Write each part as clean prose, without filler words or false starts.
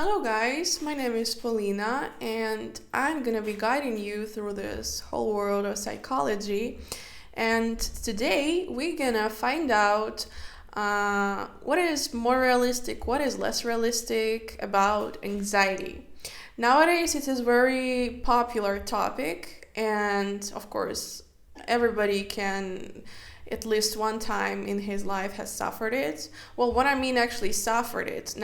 Hello, guys. My name is Paulina, and I'm gonna be guiding you through this whole world of psychology. And today we're gonna find out what is more realistic, what is less realistic about anxiety. Nowadays, it is a very popular topic, and of course, everybody can at least one time in his life has suffered it. Well, what I mean actually suffered it.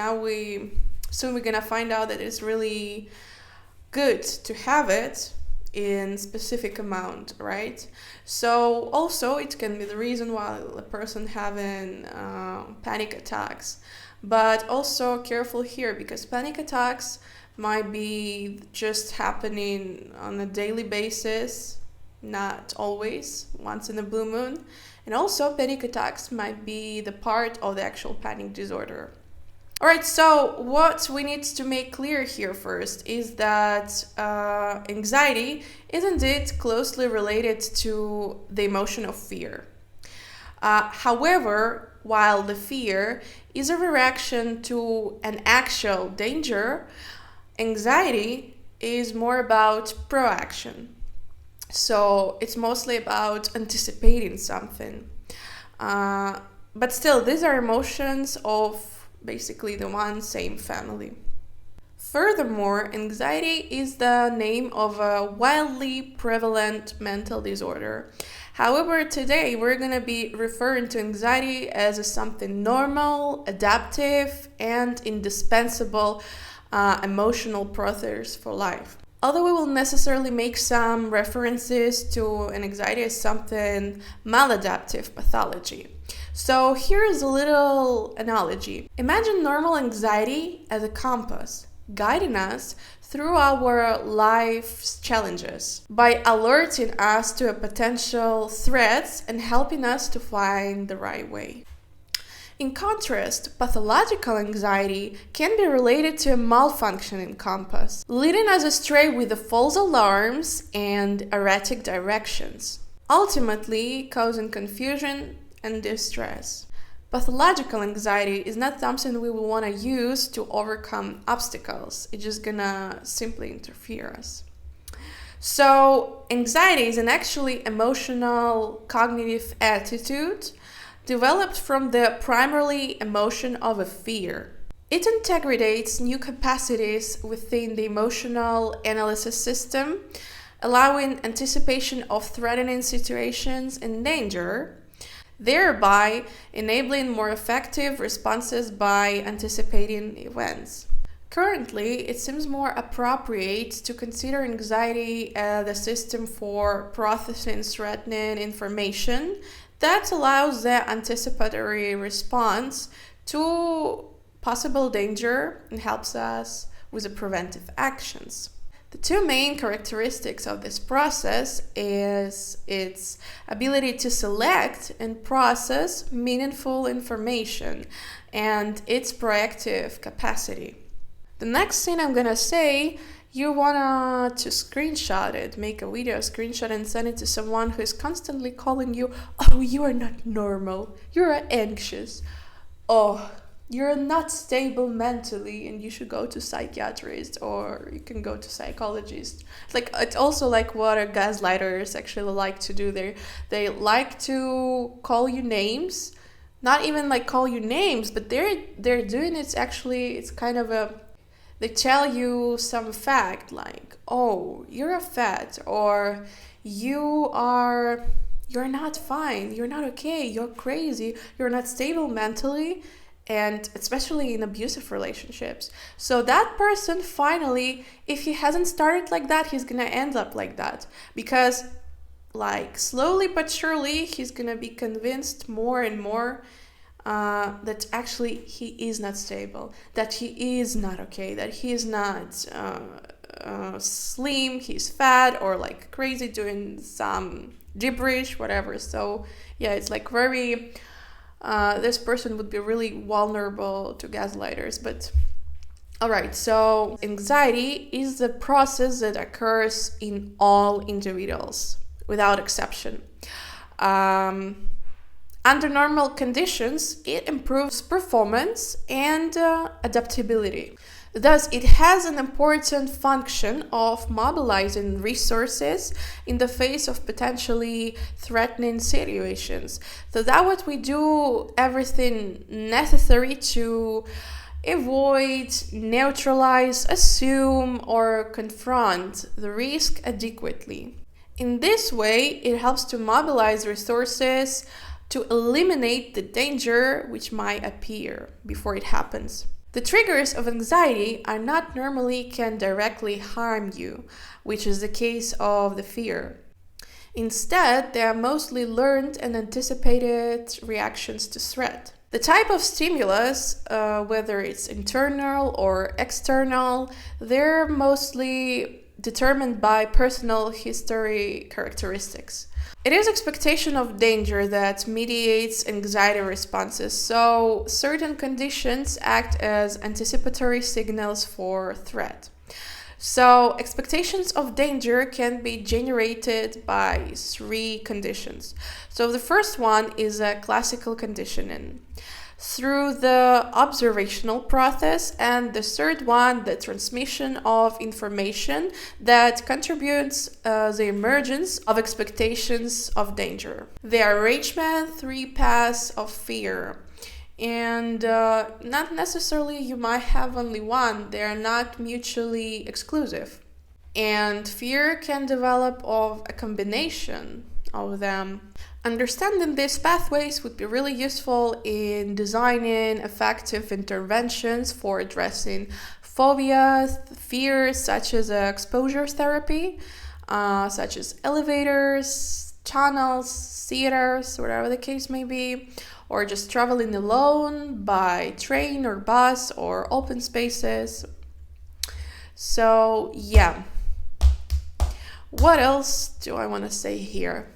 Soon we're gonna find out that it's really good to have it in specific amount, right? So also it can be the reason why a person having panic attacks, but also careful here because panic attacks might be just happening on a daily basis, not always, once in a blue moon. And also panic attacks might be the part of the actual panic disorder. All right, so what we need to make clear here first is that anxiety is indeed closely related to the emotion of fear. However, while the fear is a reaction to an actual danger, anxiety is more about proaction. So it's mostly about anticipating something. But still, these are emotions of basically the one same family. Furthermore, anxiety is the name of a wildly prevalent mental disorder. However, today we're going to be referring to anxiety as something normal, adaptive, and indispensable emotional process for life. Although we will necessarily make some references to an anxiety as something maladaptive pathology. So here is a little analogy. Imagine normal anxiety as a compass, guiding us through our life's challenges by alerting us to potential threats and helping us to find the right way. In contrast, pathological anxiety can be related to a malfunctioning compass, leading us astray with the false alarms and erratic directions, ultimately causing confusion and distress. Pathological anxiety is not something we will want to use to overcome obstacles. It's just gonna simply interfere us. So, anxiety is an actually emotional cognitive attitude developed from the primarily emotion of a fear. It integrates new capacities within the emotional analysis system, allowing anticipation of threatening situations and danger, thereby enabling more effective responses by anticipating events. Currently, it seems more appropriate to consider anxiety as a system for processing threatening information that allows the anticipatory response to possible danger and helps us with the preventive actions. The two main characteristics of this process is its ability to select and process meaningful information and its proactive capacity. The next thing I'm gonna say, you wanna to screenshot it, make a video screenshot and send it to someone who is constantly calling you, oh, you are not normal, you're anxious, oh, you're not stable mentally and you should go to psychiatrist or you can go to psychologist. It's also like what gaslighters actually like to do. They like to call you names, not even like call you names, but they're doing it actually, it's kind of they tell you some fact like, oh, you're a fat, or you're not fine, you're not okay, you're crazy, you're not stable mentally, and especially in abusive relationships. So that person finally, if he hasn't started like that, he's gonna end up like that. Because slowly but surely, he's gonna be convinced more and more that actually he is not stable, that he is not okay, that he is not slim, he's fat, or crazy doing some gibberish, whatever. So yeah, it's very this person would be really vulnerable to gaslighters. But alright, so anxiety is the process that occurs in all individuals without exception. Under normal conditions, it improves performance and adaptability. Thus, it has an important function of mobilizing resources in the face of potentially threatening situations. So that what we do everything necessary to avoid, neutralize, assume, or confront the risk adequately. In this way, it helps to mobilize resources to eliminate the danger which might appear before it happens. The triggers of anxiety are not normally can directly harm you, which is the case of the fear. Instead, they are mostly learned and anticipated reactions to threat. The type of stimulus, whether it's internal or external, they're mostly determined by personal history characteristics. It is expectation of danger that mediates anxiety responses, so certain conditions act as anticipatory signals for threat. So expectations of danger can be generated by three conditions. So the first one is a classical conditioning through the observational process, and the third one, the transmission of information that contributes the emergence of expectations of danger. The arrangement, three paths of fear. And not necessarily you might have only one, they are not mutually exclusive. And fear can develop of a combination of them. Understanding these pathways would be really useful in designing effective interventions for addressing phobias, fears such as exposure therapy, such as elevators, tunnels, theaters, whatever the case may be, or just traveling alone by train or bus or open spaces. So yeah, what else do I want to say here?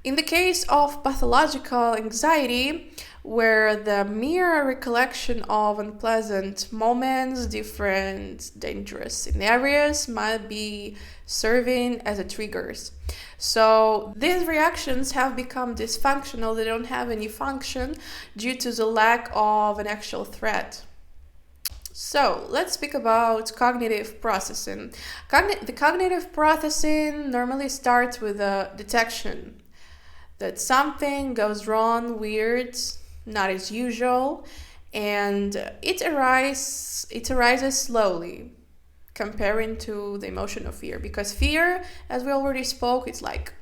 In the case of pathological anxiety, where the mere recollection of unpleasant moments, different dangerous scenarios might be serving as a triggers. So these reactions have become dysfunctional, they don't have any function due to the lack of an actual threat. So let's speak about cognitive processing. The cognitive processing normally starts with a detection that something goes wrong, weird, not as usual, and it arises slowly, comparing to the emotion of fear. Because fear, as we already spoke, it's like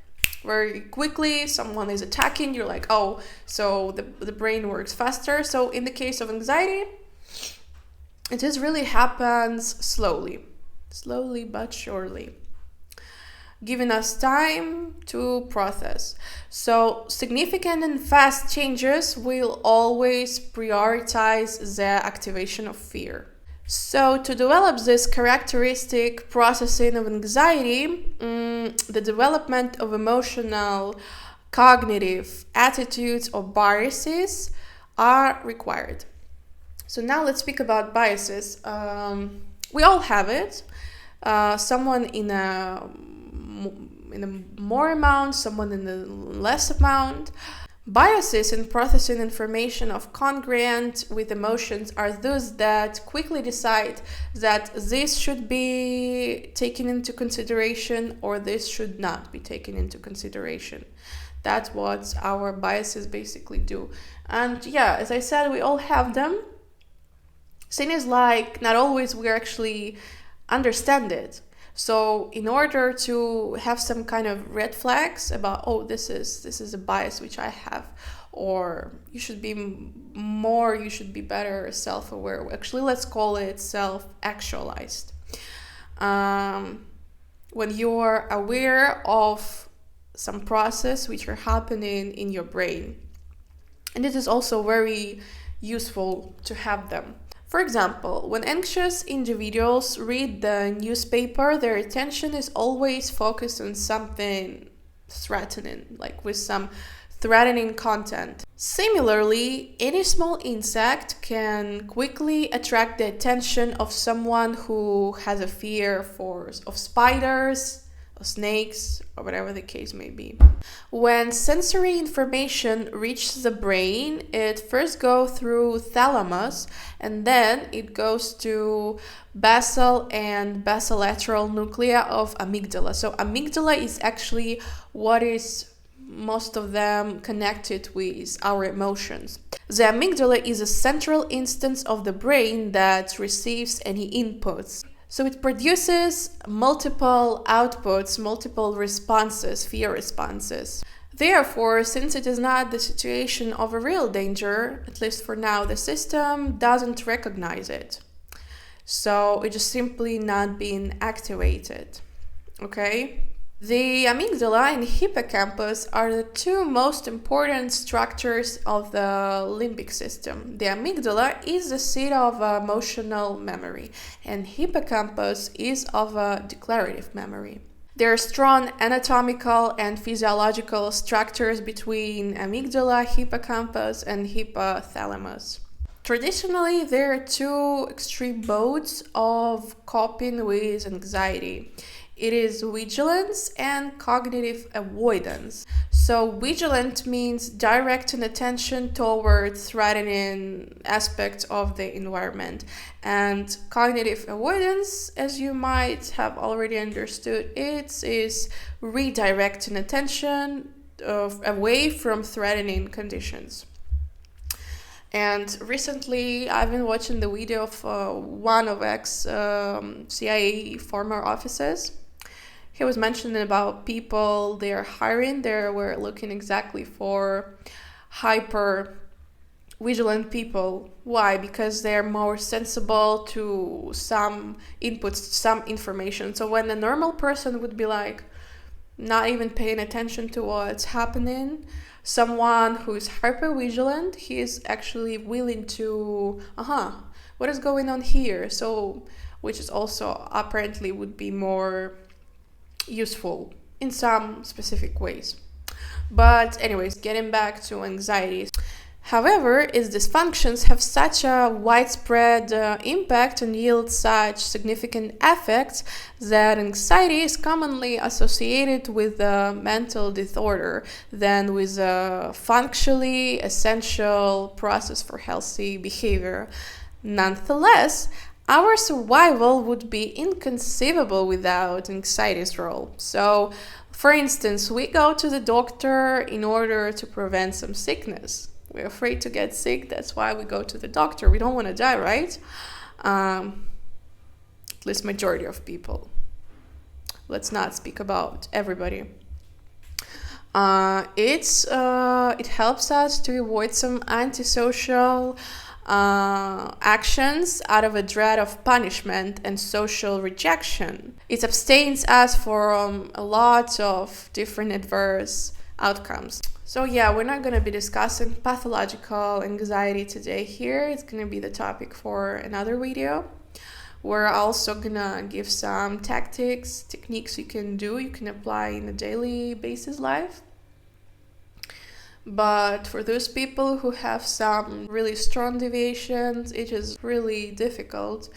very quickly someone is attacking, you're like, oh, so the brain works faster. So in the case of anxiety, it just really happens slowly but surely, giving us time to process. So significant and fast changes will always prioritize the activation of fear. So to develop this characteristic processing of anxiety, the development of emotional, cognitive attitudes or biases are required. So now let's speak about biases. We all have it. Someone in a more amount, someone in a less amount. Biases in processing information of congruent with emotions are those that quickly decide that this should be taken into consideration or this should not be taken into consideration. That's what our biases basically do. And yeah, as I said, we all have them. Thing is, like, not always we actually understand it. So in order to have some kind of red flags about, oh, this is a bias which I have, or you should be better self-aware. Actually, let's call it self-actualized. When you're aware of some process which are happening in your brain. And it is also very useful to have them. For example, when anxious individuals read the newspaper, their attention is always focused on something threatening, like with some threatening content. Similarly, any small insect can quickly attract the attention of someone who has a fear of spiders, snakes, or whatever the case may be. When sensory information reaches the brain, it first goes through thalamus, and then it goes to basal and basolateral nuclei of amygdala. So amygdala is actually what is most of them connected with our emotions. The amygdala is a central instance of the brain that receives any inputs. So it produces multiple outputs, multiple responses, fear responses. Therefore, since it is not the situation of a real danger, at least for now, the system doesn't recognize it. So it is simply not being activated. Okay? The amygdala and hippocampus are the two most important structures of the limbic system. The amygdala is the seat of emotional memory, and hippocampus is of a declarative memory. There are strong anatomical and physiological structures between amygdala, hippocampus, and hypothalamus. Traditionally, there are two extreme modes of coping with anxiety. It is vigilance and cognitive avoidance. So vigilant means directing attention toward threatening aspects of the environment. And cognitive avoidance, as you might have already understood, it is redirecting attention away from threatening conditions. And recently, I've been watching the video of one of ex-CIA former officers. He was mentioning about people they're hiring. They were looking exactly for hyper vigilant people. Why? Because they're more sensible to some inputs, some information. So when a normal person would be like not even paying attention to what's happening, someone who is hyper vigilant, he is actually willing to, what is going on here? So, which is also apparently would be more useful in some specific ways. But anyways, getting back to anxiety. However, its dysfunctions have such a widespread impact and yield such significant effects that anxiety is commonly associated with a mental disorder than with a functionally essential process for healthy behavior. Nonetheless, our survival would be inconceivable without anxiety's role. So, for instance, we go to the doctor in order to prevent some sickness. We're afraid to get sick, that's why we go to the doctor. We don't want to die, right? At least majority of people. Let's not speak about everybody. It helps us to avoid some antisocial actions out of a dread of punishment and social rejection. It abstains us from a lot of different adverse outcomes. So yeah, we're not going to be discussing pathological anxiety today here. It's going to be the topic for another video. We're also going to give some techniques you can apply in a daily basis life. But for those people who have some really strong deviations, it is really difficult,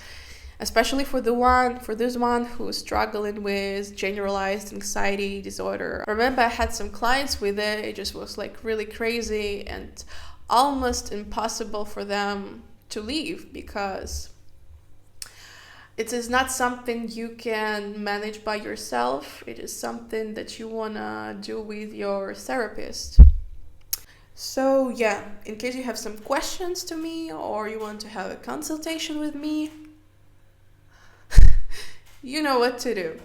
especially for those one who's struggling with generalized anxiety disorder. I remember I had some clients with it. It just was like really crazy and almost impossible for them to leave, because it is not something you can manage by yourself. It is something that you wanna do with your therapist. So yeah, in case you have some questions to me or you want to have a consultation with me, you know what to do.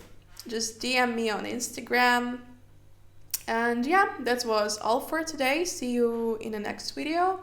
Just DM me on Instagram. And yeah, that was all for today. See you in the next video.